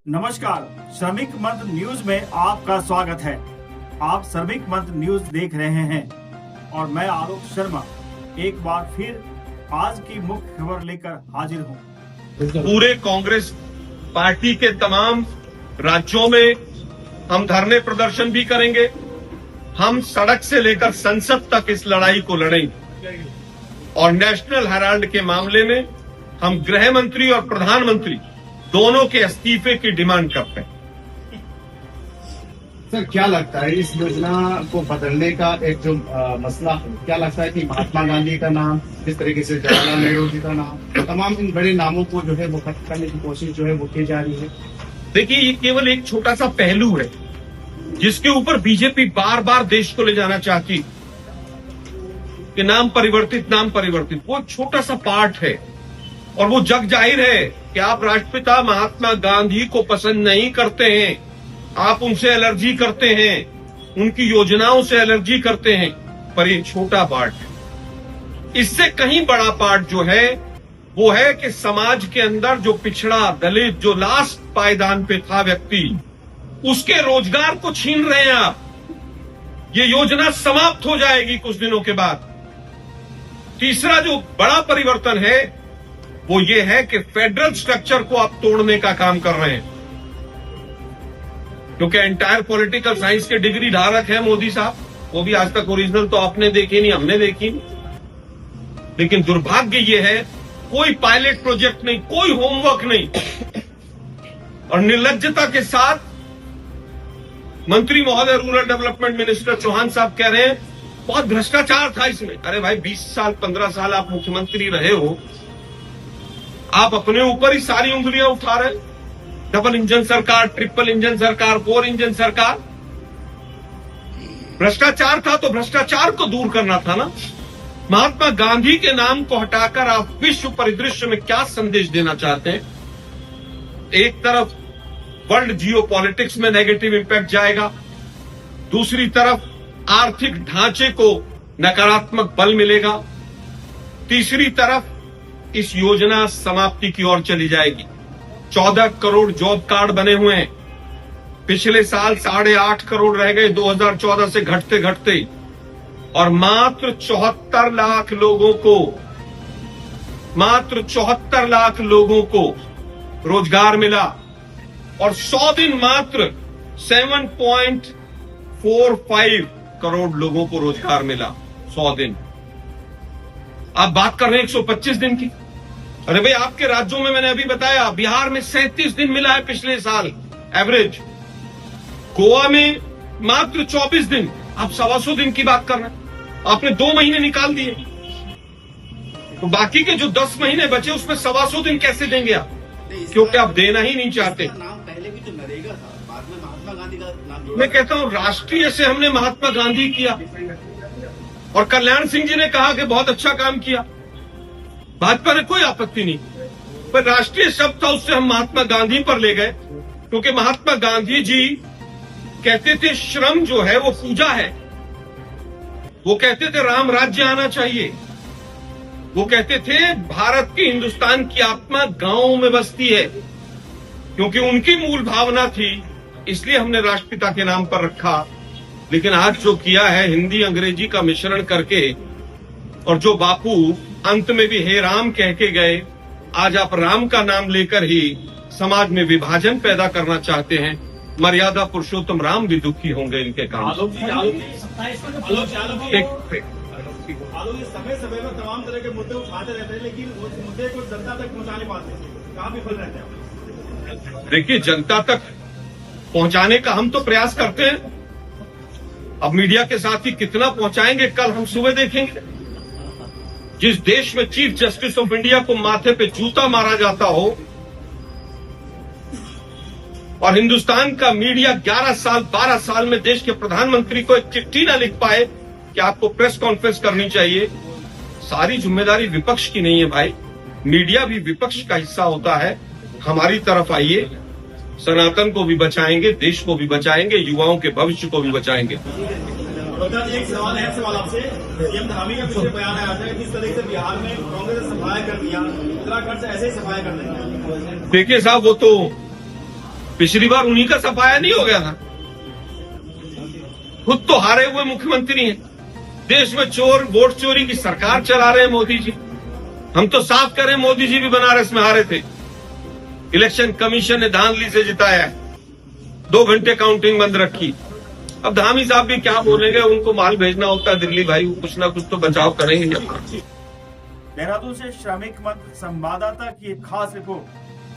नमस्कार, श्रमिक मंत्र न्यूज में आपका स्वागत है। आप श्रमिक मंत्र न्यूज देख रहे हैं और मैं आलोक शर्मा एक बार फिर आज की मुख्य खबर लेकर हाजिर हूं। पूरे कांग्रेस पार्टी के तमाम राज्यों में हम धरने प्रदर्शन भी करेंगे। हम सड़क से लेकर संसद तक इस लड़ाई को लड़ेंगे और नेशनल हेराल्ड के मामले में हम गृह मंत्री और प्रधानमंत्री दोनों के इस्तीफे की डिमांड करते हैं। सर, क्या लगता है इस योजना को बदलने का एक जो मसला है, क्या लगता है कि महात्मा गांधी का नाम, जिस तरीके से जवाहरलाल नेहरू जी का नाम, तमाम इन बड़े नामों को जो है वो खत्म करने की कोशिश जो है वो की जा रही है? देखिए, ये केवल एक छोटा सा पहलू है जिसके ऊपर बीजेपी बार बार देश को ले जाना चाहती कि नाम परिवर्तित। वो छोटा सा पार्ट है और वो जग जाहिर है कि आप राष्ट्रपिता महात्मा गांधी को पसंद नहीं करते हैं, आप उनसे एलर्जी करते हैं, उनकी योजनाओं से एलर्जी करते हैं, पर ये छोटा पार्ट है। इससे कहीं बड़ा पार्ट जो है वो है कि समाज के अंदर जो पिछड़ा, दलित, जो लास्ट पायदान पे था व्यक्ति, उसके रोजगार को छीन रहे हैं आप। ये योजना समाप्त हो जाएगी कुछ दिनों के बाद। तीसरा जो बड़ा परिवर्तन है वो ये है कि फेडरल स्ट्रक्चर को आप तोड़ने का काम कर रहे हैं, क्योंकि एंटायर पॉलिटिकल साइंस के डिग्री धारक है मोदी साहब। वो भी आज तक ओरिजिनल तो आपने देखी नहीं, हमने देखी नहीं। लेकिन दुर्भाग्य ये है, कोई पायलट प्रोजेक्ट नहीं, कोई होमवर्क नहीं, और निर्लज्जता के साथ मंत्री महोदय, रूरल डेवलपमेंट मिनिस्टर चौहान साहब कह रहे हैं बहुत भ्रष्टाचार था इसमें। अरे भाई, 20 साल 15 साल आप मुख्यमंत्री रहे हो, आप अपने ऊपर ही सारी उंगलियां उठा रहे। डबल इंजन सरकार, ट्रिपल इंजन सरकार, 4 इंजन सरकार। भ्रष्टाचार था तो भ्रष्टाचार को दूर करना था ना। महात्मा गांधी के नाम को हटाकर आप विश्व परिदृश्य में क्या संदेश देना चाहते हैं? एक तरफ वर्ल्ड जियो पॉलिटिक्स में नेगेटिव इंपैक्ट जाएगा, दूसरी तरफ आर्थिक ढांचे को नकारात्मक बल मिलेगा, तीसरी तरफ इस योजना समाप्ति की ओर चली जाएगी। 14 करोड़ जॉब कार्ड बने हुए हैं, पिछले साल 8.5 करोड़ रह गए 2014 से घटते घटते, और मात्र 74 लाख लोगों को रोजगार मिला, और 100 दिन मात्र 7.45 करोड़ लोगों को रोजगार मिला। 100 दिन। आप बात कर रहे हैं 125 दिन की। अरे भाई, आपके राज्यों में मैंने अभी बताया, बिहार में 37 दिन मिला है पिछले साल एवरेज, गोवा में मात्र 24 दिन। आप 125 दिन की बात कर रहे हैं, आपने 2 महीने निकाल दिए, तो बाकी के जो 10 महीने बचे उसमें 125 दिन कैसे देंगे आप? क्योंकि आप देना ही नहीं चाहते। पहले भी तो नरेगा था, बाद में महात्मा गांधी का नाम। मैं कहता हूं राष्ट्रीय से हमने महात्मा गांधी किया, और कल्याण सिंह जी ने कहा कि बहुत अच्छा काम किया, भाजपा ने कोई आपत्ति नहीं, पर राष्ट्रीय शब्द था उससे हम महात्मा गांधी पर ले गए, क्योंकि महात्मा गांधी जी कहते थे श्रम जो है वो पूजा है। वो कहते थे राम राज्य आना चाहिए। वो कहते थे भारत की, हिंदुस्तान की आत्मा गांवों में बसती है, क्योंकि उनकी मूल भावना थी, इसलिए हमने राष्ट्रपिता के नाम पर रखा। लेकिन आज जो किया है हिंदी अंग्रेजी का मिश्रण करके, और जो बापू अंत में भी हे राम कह के गए, आज आप राम का नाम लेकर ही समाज में विभाजन पैदा करना चाहते हैं। मर्यादा पुरुषोत्तम राम भी दुखी होंगे इनके काम से। समय समय में तमाम तरह के मुद्दे उठाते रहते हैं, लेकिन उस मुद्दे को जनता तक पहुंचा नहीं पाते। कहाँ विफल रहते हैं? देखिए, जनता तक पहुंचाने का हम तो प्रयास करते हैं, अब मीडिया के साथ ही कितना पहुंचाएंगे कल हम सुबह देखेंगे। जिस देश में चीफ जस्टिस ऑफ इंडिया को माथे पे जूता मारा जाता हो, और हिंदुस्तान का मीडिया 11 साल 12 साल में देश के प्रधानमंत्री को एक चिट्ठी ना लिख पाए कि आपको प्रेस कॉन्फ्रेंस करनी चाहिए, सारी जिम्मेदारी विपक्ष की नहीं है भाई। मीडिया भी विपक्ष का हिस्सा होता है। हमारी तरफ आइए, सनातन को भी बचाएंगे, देश को भी बचाएंगे, युवाओं के भविष्य को भी बचाएंगे। एक सवाल आपसे, सीएम धामी का पीछे बयान आया था कि किस तरह से बिहार में कांग्रेस ने सफाया कर दिया, उत्तराखंड से ऐसे ही सफाया कर देंगे। देखिए साहब, वो तो पिछली बार उन्हीं का सफाया नहीं हो गया था। खुद तो हारे हुए मुख्यमंत्री हैं। देश में वोट चोरी की सरकार चला रहे हैं मोदी जी। हम तो साफ करें, मोदी जी भी बनारस में हारे थे। इलेक्शन कमीशन ने धांधली से जिताया है, 2 घंटे काउंटिंग बंद रखी। अब धामी साहब भी क्या बोलेंगे, उनको माल भेजना होता है दिल्ली, भाई वो कुछ ना कुछ तो बचाव करेंगे। देहरादून से श्रमिक मंच संवाददाता की एक खास रिपोर्ट।